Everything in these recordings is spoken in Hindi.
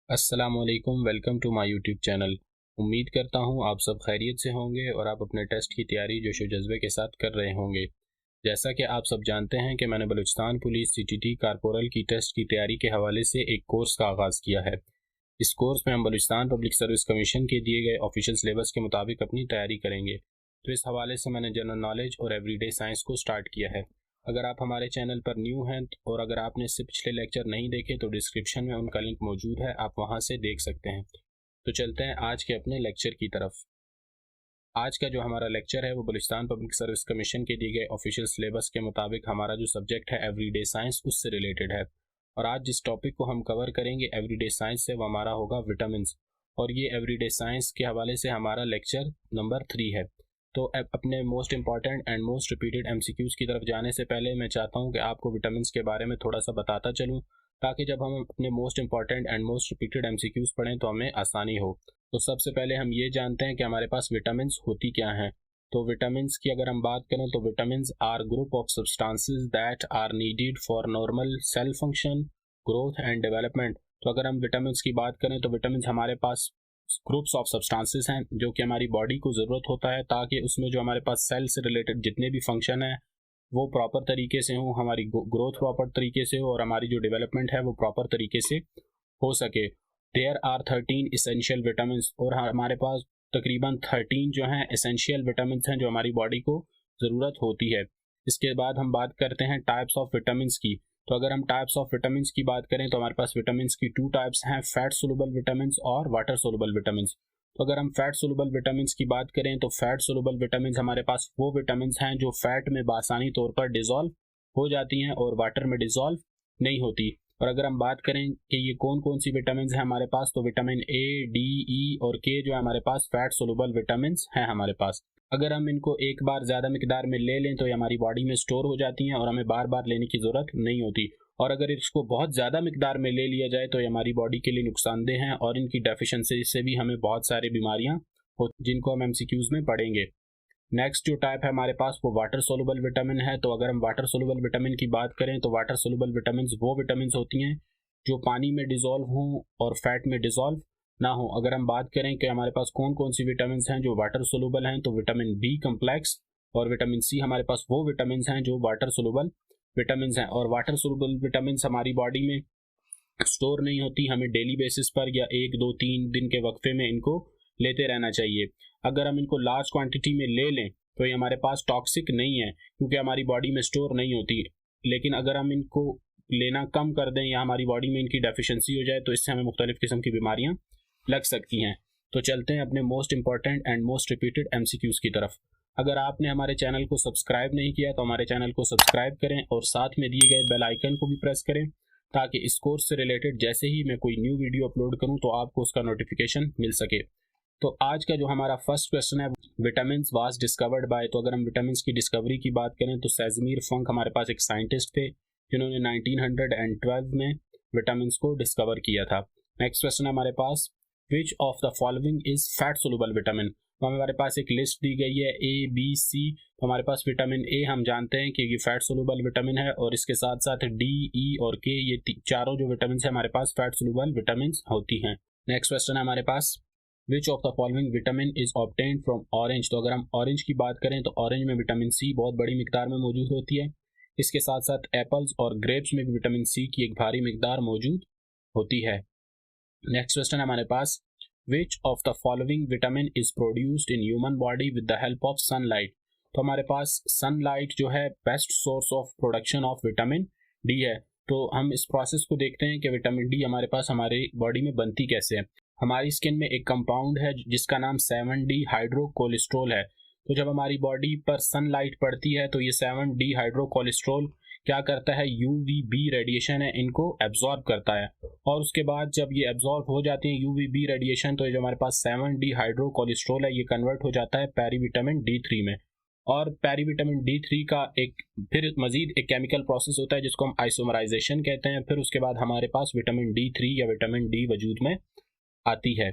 अस्सलामुअलैकुम, welcome to my YouTube channel. उम्मीद करता हूँ आप सब खैरियत से होंगे और आप अपने टेस्ट की तैयारी जोश व जज्बे के साथ कर रहे होंगे। जैसा कि आप सब जानते हैं कि मैंने बलूचिस्तान पुलिस सीटीटी कारपोरल की टेस्ट की तैयारी के हवाले से एक कोर्स का आगाज़ किया है। इस कोर्स में हम बलूचिस्तान पब्लिक सर्विस कमीशन के दिए गए ऑफिशियल सिलेबस के मुताबिक अपनी तैयारी करेंगे। तो इस हवाले से मैंने जनरल नॉलेज और एवरीडे साइंस को स्टार्ट किया है। अगर आप हमारे चैनल पर न्यू हैं और अगर आपने इससे पिछले लेक्चर नहीं देखे तो डिस्क्रिप्शन में उनका लिंक मौजूद है, आप वहां से देख सकते हैं। तो चलते हैं आज के अपने लेक्चर की तरफ। आज का जो हमारा लेक्चर है वो बलूचिस्तान पब्लिक सर्विस कमीशन के दिए गए ऑफिशियल सिलेबस के मुताबिक हमारा जो सब्जेक्ट है एवरीडे साइंस उससे रिलेटेड है। और आज जिस टॉपिक को हम कवर करेंगे एवरीडे साइंस से वो हमारा होगा विटामिन्स। और ये एवरीडे साइंस के हवाले से हमारा लेक्चर नंबर 3 है। तो अपने most important and most repeated MCQs की तरफ जाने से पहले मैं चाहता हूँ कि आपको विटामिन्स के बारे में थोड़ा सा बताता चलूँ, ताकि जब हम अपने most important and most repeated MCQs पढ़ें तो हमें आसानी हो। तो सबसे पहले हम ये जानते हैं कि हमारे पास विटामिन्स होती क्या हैं। तो विटामिन्स की अगर हम बात करें तो vitamins are group of substances that are needed for normal cell function, growth and development. तो अगर हम विटामिन्स की बात करें तो विटामिन्स हमारे पास ग्रुप्स ऑफ सब्सटेंसेस हैं जो कि हमारी बॉडी को ज़रूरत होता है ताकि उसमें जो हमारे पास सेल से रिलेटेड जितने भी फंक्शन है वो प्रॉपर तरीके से हो, हमारी ग्रोथ प्रॉपर तरीके से हो और हमारी जो डेवलपमेंट है वो प्रॉपर तरीके से हो सके। देयर आर 13 इसेंशियल विटामिन और हमारे पास तकरीबन 13 जो हैं एसेंशियल विटामिन हैं जो हमारी बॉडी को ज़रूरत होती है। इसके बाद हम बात करते हैं टाइप्स ऑफ विटामिन की। तो अगर हम टाइप्स ऑफ विटामिन की बात करें तो हमारे पास विटामिन की 2 टाइप्स हैं, फैट सोलुबल विटामिन और वाटर सोलुबल विटामिन। तो अगर हम फैट सोलुबल विटामिन की बात करें तो फैट सोलुबल विटामिन हमारे पास वो विटामिन हैं जो फैट में बासानी तौर पर डिज़ोल्व हो जाती हैं और वाटर में डिज़ोल्व नहीं होती। और अगर हम बात करें कि ये कौन कौन सी विटामिन हैं हमारे पास, तो विटामिन ए, डी, ई और के जो है हमारे पास फैट सोलुबल विटामिन हैं हमारे पास। अगर हम इनको एक बार ज़्यादा मिकदार में ले लें तो ये हमारी बॉडी में स्टोर हो जाती हैं और हमें बार बार लेने की ज़रूरत नहीं होती। और अगर इसको बहुत ज़्यादा मिकदार में ले लिया जाए तो ये हमारी बॉडी के लिए नुकसानदेह हैं और इनकी डेफिशिएंसी से भी हमें बहुत सारी बीमारियां हो जिनको हम एमसीक्यूज़ में पढ़ेंगे। नेक्स्ट जो टाइप है हमारे पास वो वाटर सोलुबल विटामिन है। तो अगर हम वाटर सोलुबल विटामिन की बात करें तो वाटर सोलुबल विटामिन वो विटामिन होती हैं जो पानी में डिज़ोल्व हों और फैट में डिज़ोल्व ना हो। अगर हम बात करें कि हमारे पास कौन कौन सी विटामिन हैं जो वाटर सोलुबल हैं, तो विटामिन बी कम्प्लेक्स और विटामिन सी हमारे पास वो विटामिन हैं जो वाटर सोलुबल विटामिन हैं। और वाटर सोलुबल विटामिन हमारी बॉडी में स्टोर नहीं होती, हमें डेली बेसिस पर या 1 2 3 दिन के वक्फे में इनको लेते रहना चाहिए। अगर हम इनको लार्ज क्वांटिटी में ले लें तो ये हमारे पास टॉक्सिक नहीं है क्योंकि हमारी बॉडी में स्टोर नहीं होती। लेकिन अगर हम इनको लेना कम कर दें या हमारी बॉडी में इनकी डेफिशिएंसी हो जाए तो इससे हमें मुख्तलिफ किस्म की बीमारियां लग सकती हैं। तो चलते हैं अपने most important and most repeated MCQs की तरफ। अगर आपने हमारे चैनल को सब्सक्राइब नहीं किया तो हमारे चैनल को सब्सक्राइब करें और साथ में दिए गए बेल आइकन को भी प्रेस करें ताकि इस कोर्स से रिलेटेड जैसे ही मैं कोई न्यू वीडियो अपलोड करूं तो आपको उसका नोटिफिकेशन मिल सके। तो आज का जो हमारा फर्स्ट क्वेश्चन है, विटामिन वाज डिस्कवर्ड बाय। तो अगर हम विटामिन की डिस्कवरी की बात करें तो सेजमीर फंक हमारे पास एक साइंटिस्ट थे जिन्होंने 1912 में विटामिन को डिस्कवर किया था। नेक्स्ट क्वेश्चन है हमारे पास, which of the following is fat soluble vitamin. तो हमारे पास एक लिस्ट दी गई है ए बी सी। तो हमारे पास विटामिन ए हम जानते हैं कि ये फैट सोलुबल विटामिन है और इसके साथ साथ डी, ई और के ये चारों जो विटामिन है हमारे पास फैट सोलुबल विटामिन होती हैं। नेक्स्ट क्वेश्चन है हमारे पास, which of the following vitamin is obtained from orange. तो अगर हम ऑरेंज की बात करें तो ऑरेंज में विटामिन सी बहुत बड़ी मिकदार में मौजूद होती है। इसके साथ साथ एप्पल्स और ग्रेप्स में भी विटामिन सी की एक भारी मिकदार मौजूद होती है। नेक्स्ट क्वेश्चन है हमारे पास, which of the following vitamin is produced in human body with the help of sunlight. तो हमारे पास सनलाइट जो है best source of production of vitamin D है। तो हम इस प्रोसेस को देखते हैं कि विटामिन डी हमारे पास हमारी बॉडी में बनती कैसे है। हमारी स्किन में एक कंपाउंड है जिसका नाम 7D हाइड्रोकोलेस्ट्रॉल है। तो जब हमारी बॉडी पर सनलाइट पड़ती है तो ये 7D हाइड्रोकोलेस्ट्रॉल क्या करता है, UVB रेडिएशन है इनको एब्जॉर्ब करता है और उसके बाद जब ये एब्जॉर्ब हो जाती है UVB रेडिएशन तो ये जो हमारे पास 7D हाइड्रोकोलेस्ट्रॉल है ये कन्वर्ट हो जाता है पेरीविटामिन D3 में। और पेरीविटामिन D3 का एक फिर मजीद एक केमिकल प्रोसेस होता है जिसको हम आइसोमराइजेशन कहते हैं। फिर उसके बाद हमारे पास विटामिन D3 या विटामिन डी वजूद में आती है।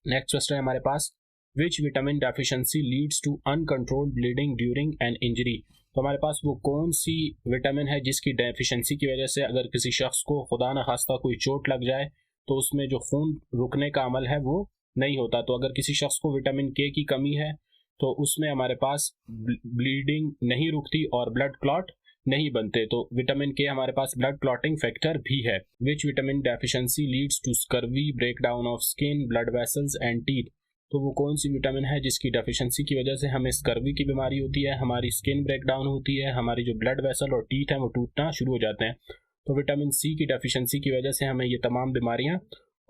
नेक्स्ट क्वेश्चन है हमारे पास, which vitamin deficiency leads to uncontrolled bleeding during an injury. तो हमारे पास वो कौन सी विटामिन है जिसकी डेफिशिएंसी की वजह से अगर किसी शख्स को खुदा न खास्ता कोई चोट लग जाए तो उसमें जो खून रुकने का अमल है वो नहीं होता। तो अगर किसी शख्स को विटामिन के की कमी है तो उसमें हमारे पास ब्लीडिंग नहीं रुकती और ब्लड क्लॉट नहीं बनते। तो विटामिन के हमारे पास ब्लड क्लॉटिंग फैक्टर भी है। Which vitamin deficiency leads to scurvy, breakdown of skin, blood vessels and teeth. तो वो कौन सी विटामिन है जिसकी डेफिशिएंसी की वजह से हमें स्कर्वी की बीमारी होती है, हमारी स्किन ब्रेकडाउन होती है, हमारी जो ब्लड वेसल और टीथ है वो टूटना शुरू हो जाते हैं। तो विटामिन सी की डेफिशिएंसी की वजह से हमें ये तमाम बीमारियां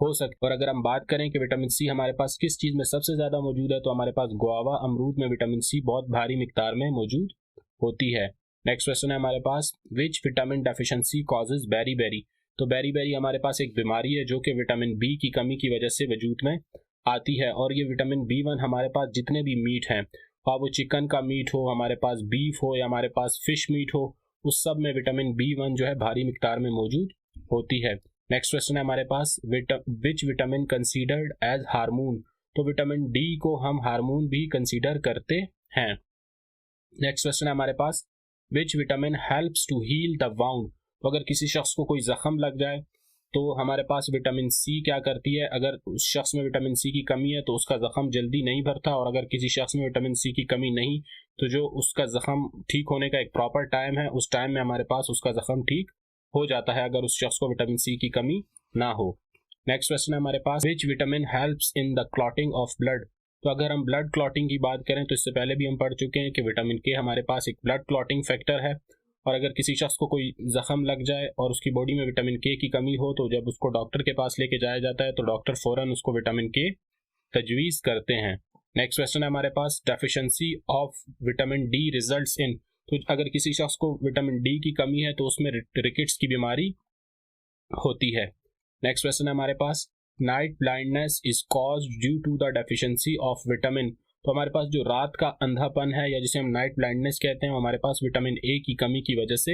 हो सकती। और अगर हम बात करें कि विटामिन सी हमारे पास किस चीज़ में सबसे ज़्यादा मौजूद है, तो हमारे पास गुआवा, अमरूद में विटामिन सी बहुत भारी मिकदार में मौजूद होती है। नेक्स्ट क्वेश्चन है हमारे पास, which vitamin deficiency causes beri. तो बेरी हमारे पास एक बीमारी है जो कि विटामिन बी की कमी की वजह से वजूद में आती है। और ये विटामिन B1 हमारे पास जितने भी मीट हैं, वो चिकन का मीट हो, हमारे पास बीफ हो या हमारे पास फिश मीट हो, उस सब में विटामिन B1 जो है भारी मिकदार में मौजूद होती है। नेक्स्ट क्वेश्चन है हमारे पास, which vitamin considered as hormone. तो विटामिन डी को हम हार्मोन भी कंसीडर करते हैं। नेक्स्ट क्वेश्चन है हमारे पास, which vitamin helps to heal the wound. तो अगर किसी शख्स को कोई जख्म लग जाए तो हमारे पास विटामिन सी क्या करती है, अगर उस शख्स में विटामिन सी की कमी है तो उसका जख्म जल्दी नहीं भरता, और अगर किसी शख्स में विटामिन सी की कमी नहीं तो जो उसका जख्म ठीक होने का एक प्रॉपर टाइम है, उस टाइम में हमारे पास उसका जख्म ठीक हो जाता है अगर उस शख्स को विटामिन सी की कमी ना हो। नेक्स्ट क्वेश्चन है हमारे पास, which vitamin helps in the clotting of blood. तो अगर हम ब्लड क्लॉटिंग की बात करें तो इससे पहले भी हम पढ़ चुके हैं कि विटामिन के हमारे पास एक ब्लड क्लॉटिंग फैक्टर है। और अगर किसी शख्स को कोई जख्म लग जाए और उसकी बॉडी में विटामिन के की कमी हो तो जब उसको डॉक्टर के पास लेके जाया जाता है तो डॉक्टर फ़ौरन उसको विटामिन के तजवीज़ करते हैं। नेक्स्ट क्वेश्चन है हमारे पास, deficiency of vitamin D results in. तो अगर किसी शख्स को विटामिन डी की कमी है तो उसमें रिकेट्स की बीमारी होती है। नेक्स्ट क्वेश्चन है हमारे पास, night blindness is caused due to the deficiency of vitamin. तो हमारे पास जो रात का अंधापन है या जिसे हम नाइट ब्लाइंडनेस कहते हैं, वो हमारे पास विटामिन ए की कमी की वजह से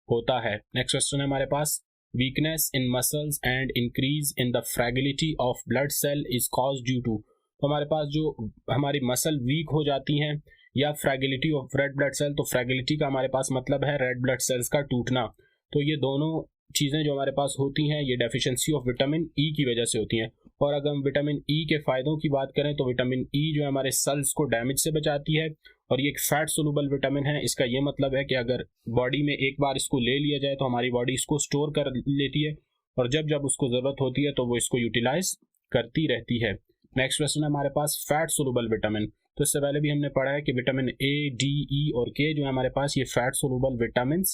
होता है। नेक्स्ट क्वेश्चन है हमारे पास, weakness in muscles and increase in the fragility of blood cell is caused due to. तो हमारे पास जो हमारी मसल वीक हो जाती हैं या फ्रैगिलिटी ऑफ रेड ब्लड सेल, तो फ्रैगिलिटी का हमारे पास मतलब है रेड ब्लड सेल्स का टूटना। तो ये दोनों चीज़ें जो हमारे पास होती हैं ये डेफिशिएंसी ऑफ विटामिन ई की वजह से होती हैं। और अगर हम विटामिन ई के फ़ायदों की बात करें तो विटामिन ई जो है हमारे सेल्स को डैमेज से बचाती है और ये एक फैट सोलुबल विटामिन है। इसका ये मतलब है कि अगर बॉडी में एक बार इसको ले लिया जाए तो हमारी बॉडी इसको स्टोर कर लेती है और जब जब उसको ज़रूरत होती है तो वो इसको यूटिलाइज करती रहती है। नेक्स्ट क्वेश्चन है हमारे पास, फैट सोलुबल विटामिन। तो इससे पहले भी हमने पढ़ा है कि विटामिन ए, डी, ई और के जो है हमारे पास ये फैट सोलुबल विटामिन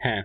हैं।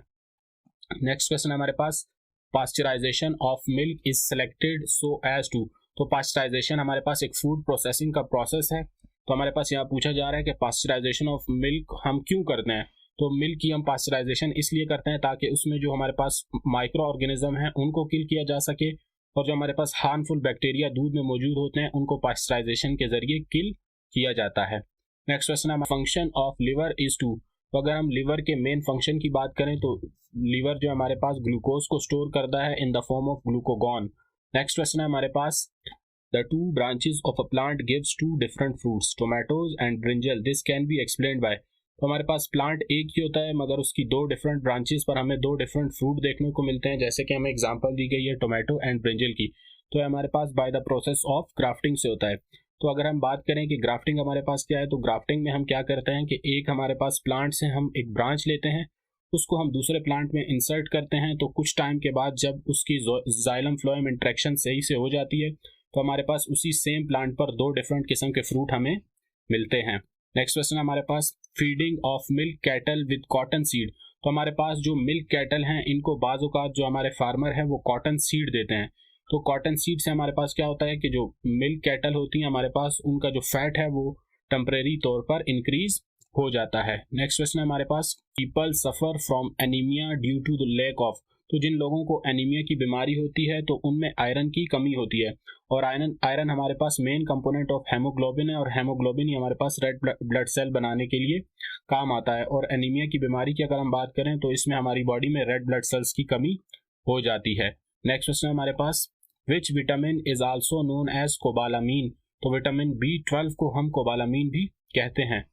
नेक्स्ट क्वेश्चन है हमारे पास, pasteurisation of milk is selected so as to. तो पास्चराइजेशन हमारे पास एक फूड प्रोसेसिंग का प्रोसेस है। तो हमारे पास यहाँ पूछा जा रहा है कि पास्चराइजेशन ऑफ मिल्क हम क्यों करते हैं। तो मिल्क की हम पास्चराइजेशन इसलिए करते हैं ताकि उसमें जो हमारे पास माइक्रो ऑर्गेनिज्म हैं उनको किल किया जा सके और जो हमारे पास हार्मफुल बैक्टीरिया दूध में मौजूद होते हैं उनको पास्चराइजेशन के जरिए किल किया जाता है। नेक्स्ट क्वेश्चन है, function of liver is two. तो अगर हम लिवर के मेन फंक्शन की बात करें तो लिवर जो हमारे पास ग्लूकोज को स्टोर करता है in the form of glucagon. Next question है हमारे पास, the two branches of a plant gives two different fruits, tomatoes and brinjal, this can be explained by. तो हमारे पास प्लांट एक ही होता है मगर उसकी दो डिफरेंट ब्रांचेस पर हमें दो डिफरेंट फ्रूट देखने को मिलते हैं, जैसे कि हमें एग्जांपल दी गई है टोमेटो एंड ब्रिंजल की। तो हमारे पास by the process of grafting से होता है। तो अगर हम बात करें कि ग्राफ्टिंग हमारे पास क्या है, तो ग्राफ्टिंग में हम क्या करते हैं कि एक हमारे पास प्लांट से हम एक ब्रांच लेते हैं, उसको हम दूसरे प्लांट में इंसर्ट करते हैं। तो कुछ टाइम के बाद जब उसकी जाइलम फ्लोएम इंटरेक्शन सही से हो जाती है तो हमारे पास उसी सेम प्लांट पर दो डिफरेंट किस्म के फ्रूट हमें मिलते हैं। नेक्स्ट क्वेश्चन हमारे पास, feeding of milk cattle with cotton seed. तो हमारे पास जो मिल्क कैटल हैं इनको बाज़ औक़ात जो हमारे फार्मर हैं वो कॉटन सीड देते हैं। तो कॉटन सीड से हमारे पास क्या होता है कि जो मिल्क कैटल होती हैं हमारे पास उनका जो फैट है वो टेम्परेरी तौर पर इंक्रीज हो जाता है। नेक्स्ट क्वेश्चन है हमारे पास, people suffer from anaemia due to the lack of. तो जिन लोगों को एनीमिया की बीमारी होती है तो उनमें आयरन की कमी होती है और आयरन हमारे पास मेन कंपोनेंट ऑफ हेमोग्लोबिन है और हेमोग्लोबिन ही हमारे पास रेड ब्लड सेल बनाने के लिए काम आता है। और एनीमिया की बीमारी की अगर हम बात करें तो इसमें हमारी बॉडी में रेड ब्लड सेल्स की कमी हो जाती है। नेक्स्ट क्वेश्चन है हमारे पास, which vitamin is also known as cobalamin. तो विटामिन B12 को हम कोबालामीन भी कहते हैं।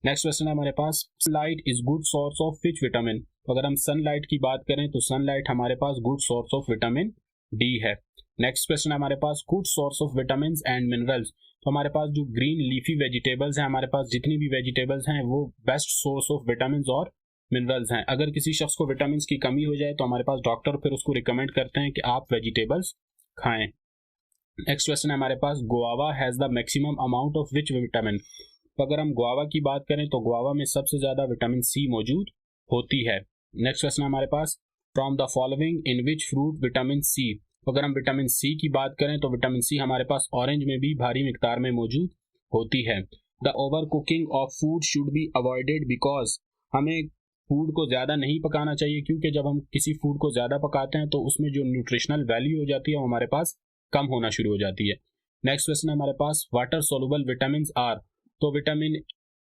नेक्स्ट क्वेश्चन है हमारे पास, sunlight is good source of which vitamin. तो अगर हम सनलाइट की बात करें तो सनलाइट हमारे पास good source of vitamin D है। नेक्स्ट क्वेश्चन है हमारे पास good source of vitamin and minerals. तो हमारे पास जो ग्रीन लीफी वेजिटेबल्स हैं, हमारे पास जितनी भी वेजिटेबल्स हैं वो बेस्ट सोर्स ऑफ विटामिन और मिनरल्स हैं। अगर किसी शख्स को विटामिन की कमी हो जाए तो हमारे पास डॉक्टर फिर उसको रिकमेंड करते हैं कि आप वेजिटेबल्स खाएं। नेक्स्ट क्वेश्चन है हमारे पास guava has the maximum amount of which vitamin. तो अगर हम गुआवा की बात करें तो गुआवा में सबसे ज़्यादा विटामिन सी मौजूद होती है। नेक्स्ट क्वेश्चन है हमारे पास from the following in which fruit vitamin C. अगर हम विटामिन सी की बात करें तो विटामिन सी हमारे पास ऑरेंज में भी भारी मिकदार में मौजूद होती है। The over cooking of food should be avoided because, हमें फूड को ज़्यादा नहीं पकाना चाहिए क्योंकि जब हम किसी फूड को ज़्यादा पकाते हैं तो उसमें जो न्यूट्रिशनल वैल्यू हो जाती है वो हमारे पास कम होना शुरू हो जाती है। नेक्स्ट क्वेश्चन है हमारे पास वाटर सोलुबल विटामिन आर। तो विटामिन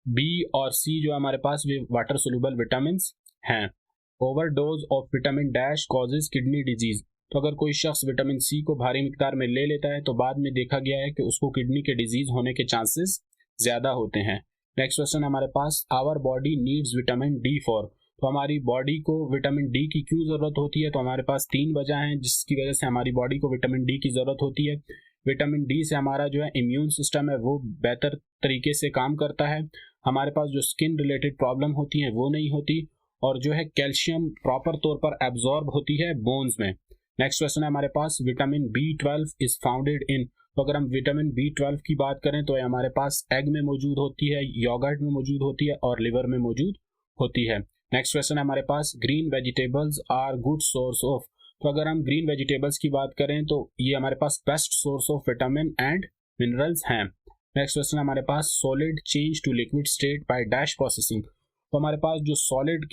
बी और सी जो हमारे पास वे वाटर सोलुबल विटामिन हैं। Overdose of vitamin dash causes kidney disease. तो अगर कोई शख्स विटामिन सी को भारी मिकदार में ले लेता है तो बाद में देखा गया है कि उसको किडनी के डिजीज होने के चांसेस ज़्यादा होते हैं। नेक्स्ट क्वेश्चन हमारे पास our body needs vitamin D for. तो हमारी बॉडी को विटामिन डी की क्यों ज़रूरत होती है। तो हमारे पास 3 वजह हैं जिसकी वजह से हमारी बॉडी को विटामिन डी की ज़रूरत होती है। विटामिन डी से हमारा जो है इम्यून सिस्टम है वो बेहतर तरीके से काम करता है। हमारे पास जो स्किन रिलेटेड प्रॉब्लम होती हैं वो नहीं होती, और जो है कैल्शियम प्रॉपर तौर पर एब्जॉर्ब होती है बोन्स में। नेक्स्ट क्वेश्चन है हमारे पास vitamin B12 is founded in. तो अगर हम विटामिन B12 की बात करें तो ये हमारे पास एग में मौजूद होती है, योगर्ट में मौजूद होती है और लिवर में मौजूद होती है। नेक्स्ट क्वेश्चन है हमारे पास green vegetables are good source of. तो अगर हम ग्रीन वेजिटेबल्स की बात करें तो ये हमारे पास best source of vitamin and minerals हैं। नेक्स्ट क्वेश्चन है हमारे पास solid change to liquid state by dash processing. तो हमारे पास जो सॉलिड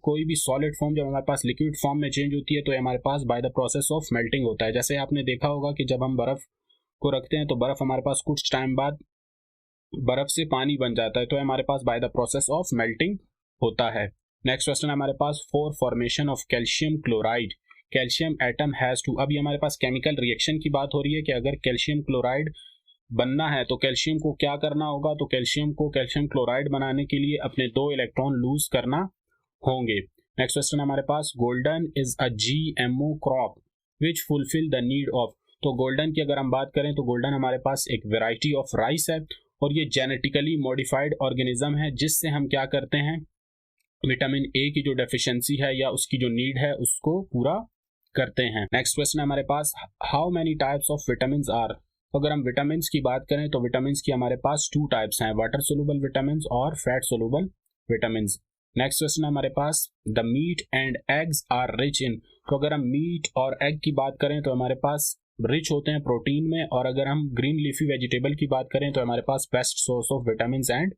कोई भी सॉलिड फॉर्म जब हमारे पास लिक्विड फॉर्म में चेंज होती है तो ये हमारे पास by the process of melting होता है। जैसे आपने देखा होगा कि जब हम बर्फ़ को रखते हैं तो बर्फ़ हमारे पास कुछ टाइम बाद बर्फ़ से पानी बन जाता है, तो हमारे पास by the process of melting होता है। नेक्स्ट क्वेश्चन है हमारे पास for formation of calcium chloride calcium atom has to. अभी हमारे पास केमिकल रिएक्शन की बात हो रही है कि अगर कैल्शियम क्लोराइड बनना है तो कैल्शियम को क्या करना होगा। तो कैल्शियम को कैल्शियम क्लोराइड बनाने के लिए अपने 2 इलेक्ट्रॉन लूज करना होंगे। नेक्स्ट क्वेश्चन हमारे पास golden is a GMO crop which fulfil the need of. तो गोल्डन की अगर हम बात करें तो गोल्डन हमारे पास एक वेराइटी ऑफ राइस है और ये जेनेटिकली मॉडिफाइड ऑर्गेनिज्म है जिससे हम क्या करते हैं, विटामिन ए की जो डेफिशिएंसी है या उसकी जो नीड है उसको पूरा करते हैं। नेक्स्ट क्वेश्चन है हमारे पास how many types of vitamin are. अगर हम विटामिन की बात करें तो विटामिन की हमारे पास 2 टाइप्स हैं, वाटर सोलुबल विटामिन और fat soluble vitamin. Next question है हमारे पास the meat and eggs are rich in. तो अगर हम मीट और एग की बात करें तो हमारे पास रिच होते हैं प्रोटीन में, और अगर हम ग्रीन लीफी वेजिटेबल की बात करें तो हमारे पास best source of vitamin and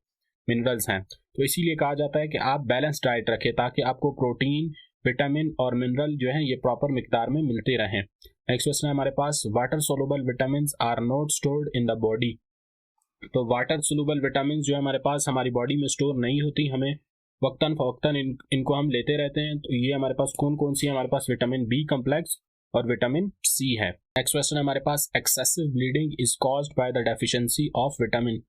minerals हैं। तो इसीलिए कहा जाता है कि आप बैलेंस डाइट रखें ताकि आपको प्रोटीन, विटामिन और मिनरल जो है ये प्रॉपर मिकदार में मिलते रहें। नेक्स्ट क्वेश्चन है हमारे पास water soluble vitamin are not stored in the body. तो वाटर सोलुबल विटामिन जो है हमारे पास हमारी बॉडी में स्टोर नहीं होती, हमें वक्तन फवक्तन इनको हम लेते रहते हैं। तो ये हमारे पास कौन कौन सी है, हमारे पास विटामिन बी कम्प्लेक्स और विटामिन सी है। नेक्स्ट क्वेश्चन है हमारे पास excessive bleeding is caused by the deficiency of vitamin.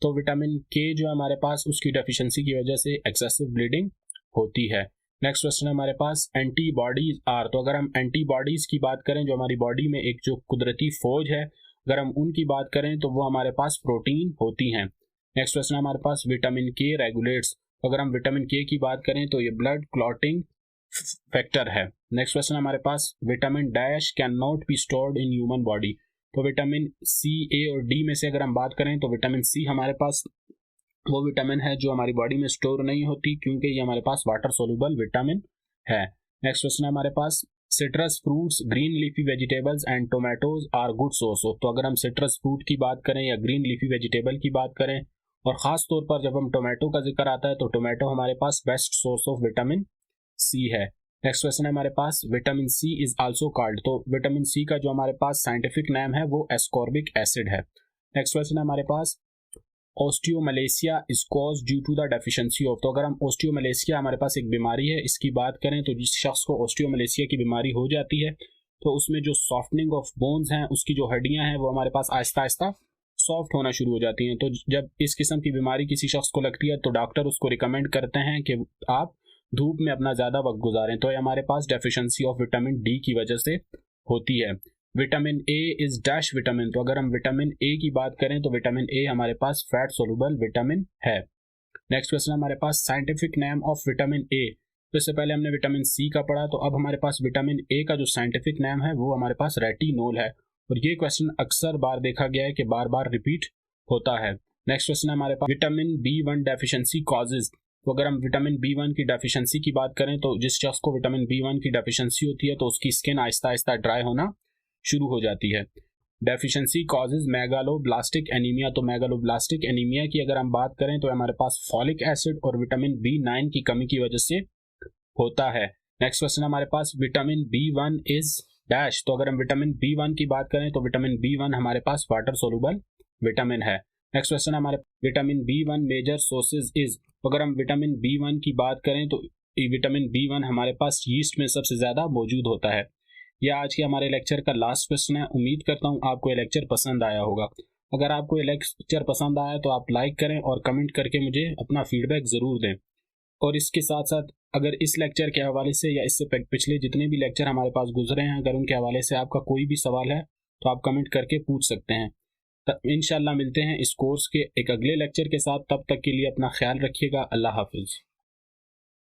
तो विटामिन के जो है हमारे पास उसकी डेफिशिएंसी की वजह से एक्सेसिव ब्लीडिंग होती है। नेक्स्ट क्वेश्चन है हमारे पास एंटीबॉडीज आर। तो अगर हम एंटीबॉडीज की बात करें जो हमारी बॉडी में एक जो कुदरती फौज है, अगर हम उनकी बात करें तो वो हमारे पास प्रोटीन होती हैं। नेक्स्ट क्वेश्चन है हमारे पास विटामिन के रेगुलेट्स। अगर हम विटामिन के की बात करें तो ये ब्लड क्लॉटिंग फैक्टर है। नेक्स्ट क्वेश्चन हमारे पास vitamin dash can not be stored in human body. तो विटामिन सी, ए और डी में से अगर हम बात करें तो विटामिन सी हमारे पास वो विटामिन है जो हमारी बॉडी में स्टोर नहीं होती क्योंकि ये हमारे पास वाटर सोलुबल विटामिन है। नेक्स्ट क्वेश्चन है हमारे पास citrus fruits, green leafy vegetables and tomatoes are good source of. तो अगर हम सिट्रस फ्रूट की बात करें या ग्रीन लीफी वेजिटेबल की बात करें, और ख़ास तौर पर जब हम टोमेटो का जिक्र आता है तो टोमेटो हमारे पास best source of vitamin C है। नेक्स्ट क्वेश्चन है हमारे पास vitamin C is also called. तो विटामिन सी का जो हमारे पास साइंटिफिक नेम है वो एस्कॉर्बिक एसिड है। नेक्स्ट क्वेश्चन है हमारे पास osteomalacia is cause due to the deficiency of. तो अगर हम ऑस्टियोमलेशिया हमारे पास एक बीमारी है इसकी बात करें तो जिस शख्स को ऑस्टियोमलेशिया की बीमारी हो जाती है तो उसमें जो सॉफ्टनिंग ऑफ बोन्स हैं, उसकी जो हड्डियां हैं वो हमारे पास आहिस्ता आहिस्ता सॉफ्ट होना शुरू हो जाती हैं। तो जब इस किस्म की बीमारी किसी शख्स को लगती है तो डॉक्टर उसको रिकमेंड करते हैं कि आप धूप में अपना ज़्यादा वक्त गुजारें। तो ये हमारे पास डेफिशिएंसी ऑफ विटामिन डी की वजह से होती है। Vitamin A is dash vitamin, तो अगर हम विटामिन ए की बात करें तो विटामिन ए हमारे पास फैट सोलुबल विटामिन है। नेक्स्ट क्वेश्चन हमारे पास scientific name of vitamin A. तो इससे पहले हमने विटामिन सी का पढ़ा, तो अब हमारे पास विटामिन ए का जो साइंटिफिक नेम है वो हमारे पास रेटिनोल है। और ये क्वेश्चन अक्सर बार देखा गया है कि बार बार रिपीट होता है। नेक्स्ट क्वेश्चन है हमारे पास विटामिन B1 डेफिशिएंसी कॉजेज। तो अगर हम विटामिन B1 की डेफिशिएंसी की बात करें तो जिस शख्स को विटामिन B1 की डेफिशिएंसी होती है तो उसकी स्किन आहिस्ता आहिस्ता ड्राई होना शुरू हो जाती है। Deficiency causes megaloblastic anaemia. तो मेगालोब्लास्टिक एनीमिया की अगर हम बात करें तो हमारे पास फॉलिक एसिड और विटामिन B9 की कमी की वजह से होता है। नेक्स्ट क्वेश्चन हमारे पास विटामिन B1 इज डैश। तो अगर हम विटामिन B1 की बात करें तो विटामिन B1 हमारे पास वाटर सोलुबल विटामिन है। नेक्स्ट क्वेश्चन हमारे vitamin B1 major sources is. तो अगर हम विटामिन B1 की बात करें तो विटामिन B1 हमारे पास यीस्ट में सबसे ज़्यादा मौजूद होता है। यह आज के हमारे लेक्चर का लास्ट क्वेश्चन है। उम्मीद करता हूँ आपको ये लेक्चर पसंद आया होगा। अगर आपको ये लेक्चर पसंद आया तो आप लाइक करें और कमेंट करके मुझे अपना फीडबैक ज़रूर दें। और इसके साथ साथ अगर इस लेक्चर के हवाले से या इससे पिछले जितने भी लेक्चर हमारे पास गुजरे हैं, अगर उनके हवाले से आपका कोई भी सवाल है तो आप कमेंट करके पूछ सकते हैं। इंशाल्लाह मिलते हैं इस कोर्स के एक अगले लेक्चर के साथ। तब तक के लिए अपना ख्याल रखिएगा। अल्लाह हाफिज़।